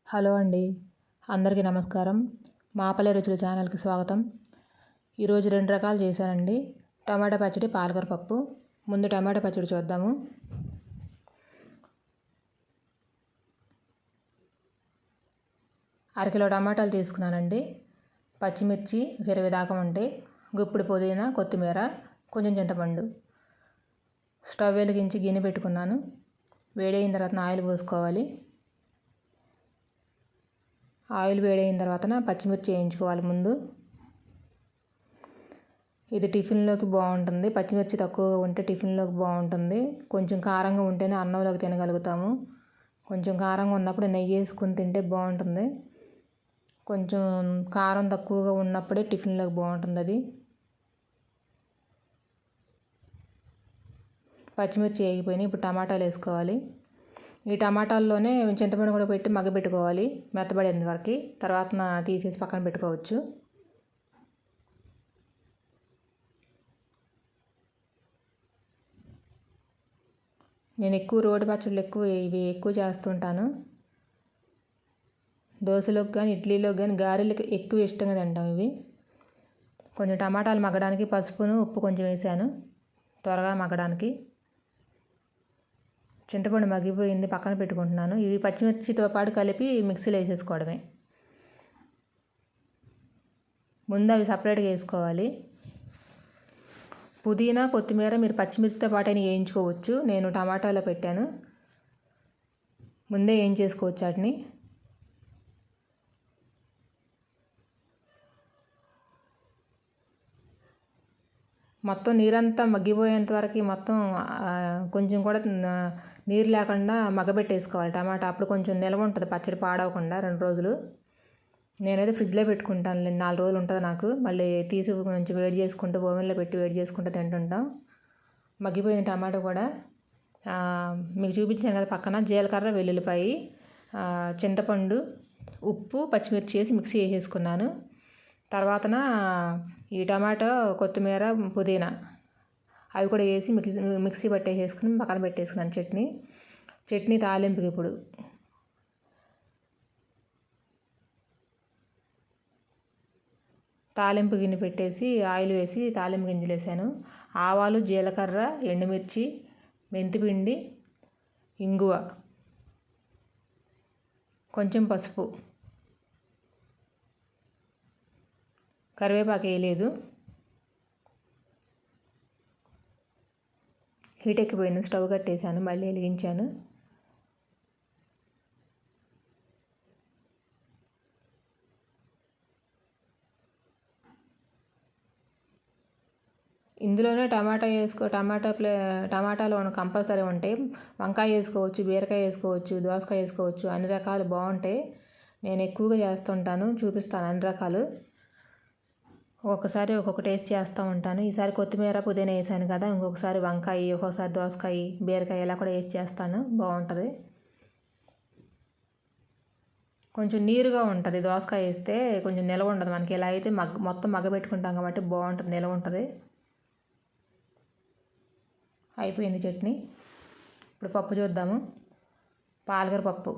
Hello అండి, అందరికీ నమస్కారం. మాపల్లె రుచుల ఛానల్కి స్వాగతం. ఈరోజు 2 రకాలు చేశానండి. టమాటా పచ్చడి, పాలకూర పప్పు. ముందు టమాటా పచ్చడి చూద్దాము. అరకిలో టమాటాలు తీసుకున్నానండి. పచ్చిమిర్చి 20 దాకా ఉంటాయి. గుప్పుడు పుదీనా, కొత్తిమీర, కొంచెం చింతపండు. స్టవ్ వెలిగించి గిన్నె పెట్టుకున్నాను. వేడైన తర్వాత ఆయిల్ పోసుకోవాలి. ఆయిల్ వేడైన తర్వాత పచ్చిమిర్చి వేయించుకోవాలి ముందు. ఇది టిఫిన్లోకి బాగుంటుంది. పచ్చిమిర్చి తక్కువగా ఉంటే టిఫిన్లోకి బాగుంటుంది. కొంచెం కారంగా ఉంటేనే అన్నంలోకి తినగలుగుతాము. కొంచెం కారంగా ఉన్నప్పుడు నెయ్యి వేసుకుని తింటే బాగుంటుంది. కొంచెం కారం తక్కువగా ఉన్నప్పుడే టిఫిన్లోకి బాగుంటుంది అది. పచ్చిమిర్చి వేగిపోయినాయి. ఇప్పుడు టమాటాలు వేసుకోవాలి. ఈ టమాటాల్లోనే చింతపండు కూడా పెట్టి మగ్గబెట్టుకోవాలి మెత్తబడేంత వరకు. తర్వాత తీసేసి పక్కన పెట్టుకోవచ్చు. నేను ఎక్కువ రోటి పచ్చళ్ళు ఇవి ఎక్కువ చేస్తుంటాను. దోశలోకి కానీ, ఇడ్లీలోకి కానీ, గారెలకి ఎక్కువ ఇష్టంగా తింటాం ఇవి. కొంచెం టమాటాలు మగ్గడానికి పసుపును, ఉప్పు కొంచెం వేసాను త్వరగా మగ్గడానికి. చింతపండు మగ్గిపోయింది, పక్కన పెట్టుకుంటున్నాను. ఇవి పచ్చిమిర్చితో పాటు కలిపి మిక్సీలో వేసేసుకోవడమే. ముందు అవి సపరేట్గా వేసుకోవాలి. పుదీనా, కొత్తిమీర మీరు పచ్చిమిర్చితో పాటు అయినా వేయించుకోవచ్చు. నేను టమాటాలో పెట్టాను. ముందే వేయించేసుకోవచ్చు వాటిని. మొత్తం నీరంతా మగ్గిపోయేంత వరకు మొత్తం కొంచెం కూడా నీరు లేకుండా మగ్గబెట్టేసుకోవాలి టమాటా. అప్పుడు కొంచెం నిల్వ ఉంటుంది పచ్చడి పాడవకుండా 2 రోజులు. నేనైతే ఫ్రిడ్జ్లో పెట్టుకుంటాను 4 రోజులు ఉంటుంది నాకు. మళ్ళీ తీసి కొంచెం వేడి చేసుకుంటూ ఓవెన్లో పెట్టి వేడి చేసుకుంటూ తింటుంటాం. మగ్గిపోయిన టమాటా కూడా మీకు చూపించాను కదా పక్కన. జీలకర్ర, వెల్లుల్లిపాయి, చింతపండు, ఉప్పు, పచ్చిమిర్చి వేసి మిక్సీ వేసేసుకున్నాను. తర్వాతన ఈ టమాటో, కొత్తిమీర, పుదీనా అవి కూడా వేసి మిక్సీ పట్టేసేసుకుని పక్కన పెట్టేసుకున్నాను. చట్నీ తాలింపుకి ఇప్పుడు తాలింపు గిన్నె పెట్టేసి ఆయిల్ వేసి తాలింపు గింజలు వేసాను. ఆవాలు, జీలకర్ర, ఎండుమిర్చి, మెంతిపిండి, ఇంగువ, కొంచెం పసుపు, కరివేపాకు వేయలేదు. హీట్ ఎక్కిపోయింది. స్టవ్ కట్టేసాను, మళ్ళీ వెలిగించాను. ఇందులోనే టమాటాలో కంపల్సరీ ఉంటాయి. వంకాయ వేసుకోవచ్చు, బీరకాయ వేసుకోవచ్చు, దోసకాయ వేసుకోవచ్చు. అన్ని రకాలు బాగుంటాయి. నేను ఎక్కువగా చేస్తుంటాను, చూపిస్తాను అన్ని రకాలు. ఒక్కొక్కసారి ఒక్కొక్క టేస్ట్ చేస్తూ ఉంటాను. ఈసారి కొత్తిమీర, పుదీనా వేసాను కదా. ఇంకొకసారి వంకాయ, ఒక్కొక్కసారి దోసకాయ, బీరకాయ ఇలా కూడా వేసి చేస్తాను. బాగుంటుంది. కొంచెం నీరుగా ఉంటుంది. దోసకాయ వేస్తే కొంచెం నిలవ ఉండదు మనకి. ఇలా అయితే మొత్తం మగ్గబెట్టుకుంటాం కాబట్టి బాగుంటుంది, నిలవ ఉంటుంది. అయిపోయింది చట్నీ. ఇప్పుడు పప్పు చూద్దాము. పాలకూర పప్పు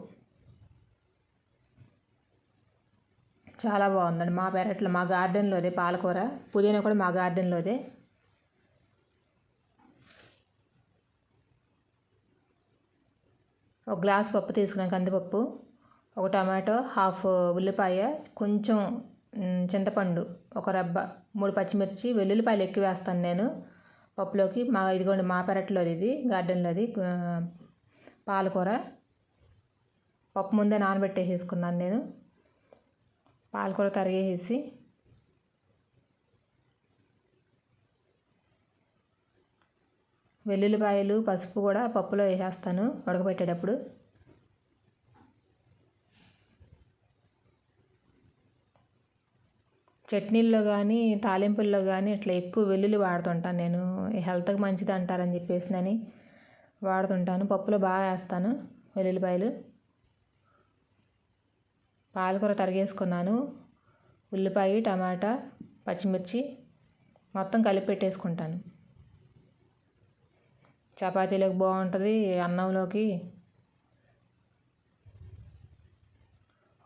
చాలా బాగుందండి. మా పెరట్లో, మా గార్డెన్లోదే పాలకూర. పుదీనా కూడా మా గార్డెన్లోదే. ఒక గ్లాస్ పప్పు తీసుకున్నాను, కందిపప్పు. ఒక టమాటో, హాఫ్ ఉల్లిపాయ, కొంచెం చింతపండు, ఒక రెబ్బ, 3 పచ్చిమిర్చి, వెల్లుల్లిపాయలు ఎక్కువ వేస్తాను నేను పప్పులోకి. ఇదిగోండి మా పెరట్లోది, ఇది గార్డెన్లోది పాలకూర. పప్పు ముందే నానబెట్టేసేసుకున్నాను నేను. పాలకూర తరిగేసి వెల్లుల్లిపాయలు, పసుపు కూడా పప్పులో వేసేస్తాను ఉడకబెట్టేటప్పుడు. చట్నీల్లో కానీ, తాలింపుల్లో కానీ ఇట్లా ఎక్కువ వెల్లుల్లి వాడుతుంటాను నేను. హెల్త్కి మంచిది అంటారని చెప్పేసి వాడుతుంటాను. పప్పులో బాగా వేస్తాను వెల్లుల్లిపాయలు. పాలకూర తరిగేసుకున్నాను. ఉల్లిపాయ, టమాటా, పచ్చిమిర్చి మొత్తం కలిపి పెట్టేసుకుంటాను. చపాతీలోకి బాగుంటుంది, అన్నంలోకి.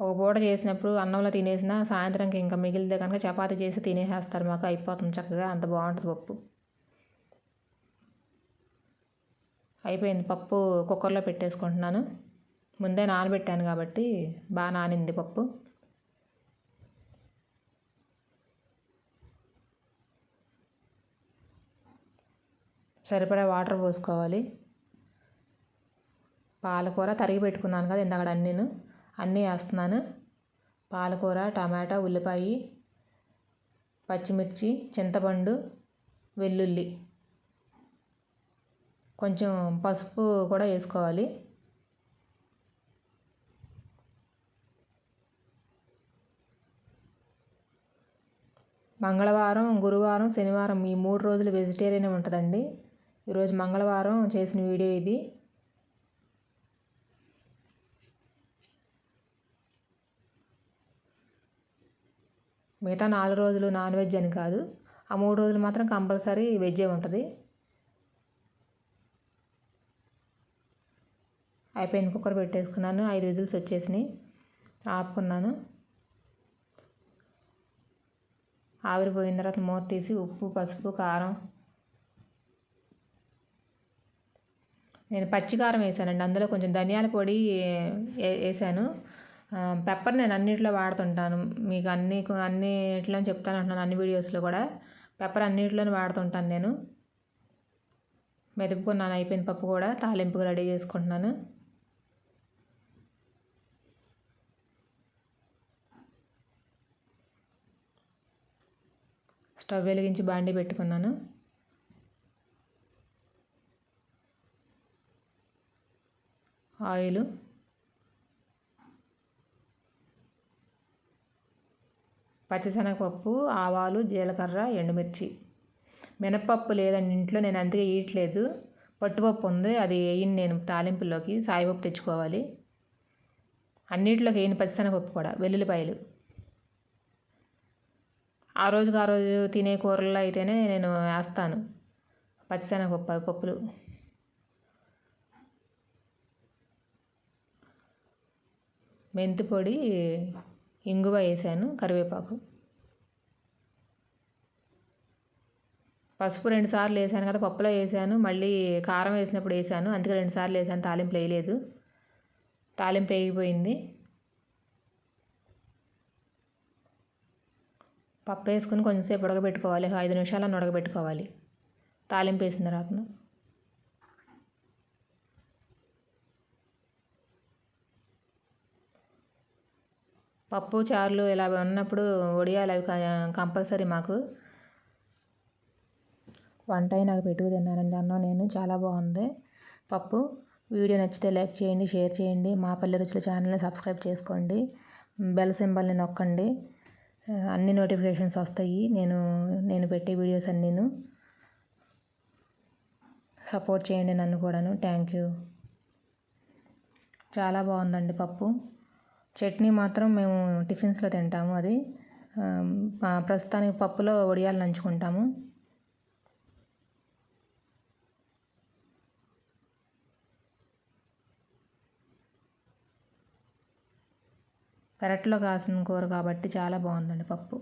ఒక పూట చేసినప్పుడు అన్నంలో తినేసినా సాయంత్రంకి ఇంకా మిగిలితే కనుక చపాతీ చేసి తినేసేస్తారు. మాకు అయిపోతుంది చక్కగా, అంత బాగుంటుంది పప్పు. అయిపోయింది. పప్పు కుక్కర్లో పెట్టేసుకుంటున్నాను. ముందే నానబెట్టాను కాబట్టి బాగా నానింది పప్పు. సరిపడా వాటర్ పోసుకోవాలి. పాలకూర తరిగి పెట్టుకున్నాను కదా ఇందాక అన్నీ వేస్తున్నాను. పాలకూర, టమాటా, ఉల్లిపాయ, పచ్చిమిర్చి, చింతపండు, వెల్లుల్లి, కొంచెం పసుపు కూడా వేసుకోవాలి. మంగళవారం, గురువారం, శనివారం ఈ 3 రోజులు వెజిటేరియన్ ఉంటుందండి. ఈరోజు మంగళవారం చేసిన వీడియో ఇది. మిగతా 4 రోజులు నాన్ వెజ్ అని కాదు, ఆ 3 రోజులు మాత్రం కంపల్సరీ వెజ్జే ఉంటుంది. అయిపోయింది. కుక్కర్ పెట్టేసుకున్నాను. 5 విజిల్స్ వచ్చేసినాయి. ఆపుకున్నాను. ఆవిరిపోయిన తర్వాత మూత తీసి ఉప్పు, పసుపు, కారం, నేను పచ్చికారం వేసానండి. అందులో కొంచెం ధనియాల పొడి వేసాను. పెప్పర్ నేను అన్నింటిలో వాడుతుంటాను. మీకు అన్నిట్లో చెప్తాను అంటున్నాను, అన్ని వీడియోస్లో కూడా పెప్పర్ అన్నింటిలోనే వాడుతుంటాను నేను. మెదుపుకున్నాను. అయిపోయిన పప్పు కూడా తాలింపుగా రెడీ చేసుకుంటున్నాను. స్టవ్ వెలిగించి బాండీ పెట్టుకున్నాను. ఆయిల్, పచ్చిశనగపప్పు, ఆవాలు, జీలకర్ర, ఎండుమిర్చి. మినప్పప్పు లేదండి ఇంట్లో, నేను అందుకే వేయట్లేదు. పట్టుపప్పు ఉంది, అది వేయను నేను తాలింపుల్లోకి. సాయిపప్పు తెచ్చుకోవాలి. అన్నింటిలోకి వేయను పచ్చిశనగపప్పు కూడా. వెల్లుల్లిపాయలు ఆ రోజు తినే కూరల్లో అయితేనే నేను వేస్తాను పప్పులు. మెంతి పొడి, ఇంగువ వేసాను, కరివేపాకు, పసుపు 2 సార్లు వేసాను కదా పప్పులో వేసాను. మళ్ళీ కారం వేసినప్పుడు వేసాను, అందుకే 2 సార్లు వేసాను. తాలింపు వేయలేదు. తాలింపు వేగిపోయింది. పప్పు వేసుకుని కొంచెంసేపు ఉడకబెట్టుకోవాలి. 5 నిమిషాలను ఉడకబెట్టుకోవాలి తాలింపు వేసిన తర్వాత. పప్పు చారులు ఇలా ఉన్నప్పుడు వడియాలు అవి కంపల్సరీ మాకు. వంట అయినాక పెట్టుకు తిన్నారండి అన్నం నేను. చాలా బాగుంది పప్పు. వీడియో నచ్చితే లైక్ చేయండి, షేర్ చేయండి. మా పల్లె రుచుల ఛానల్ని సబ్స్క్రైబ్ చేసుకోండి. బెల్ సింబల్ని నొక్కండి, అన్ని నోటిఫికేషన్స్ వస్తాయి. నేను పెట్టే వీడియోస్ అన్నీను. సపోర్ట్ చేయండి నన్ను కూడాను. Thank you. చాలా బాగుందండి పప్పు. చట్నీ మాత్రం మేము టిఫిన్స్లో తింటాము. అది ప్రస్తుతానికి పప్పులో వడియాలు నంచుకుంటాము. పెరట్లో కాసిన కూర కాబట్టి చాలా బాగుందండి పప్పు.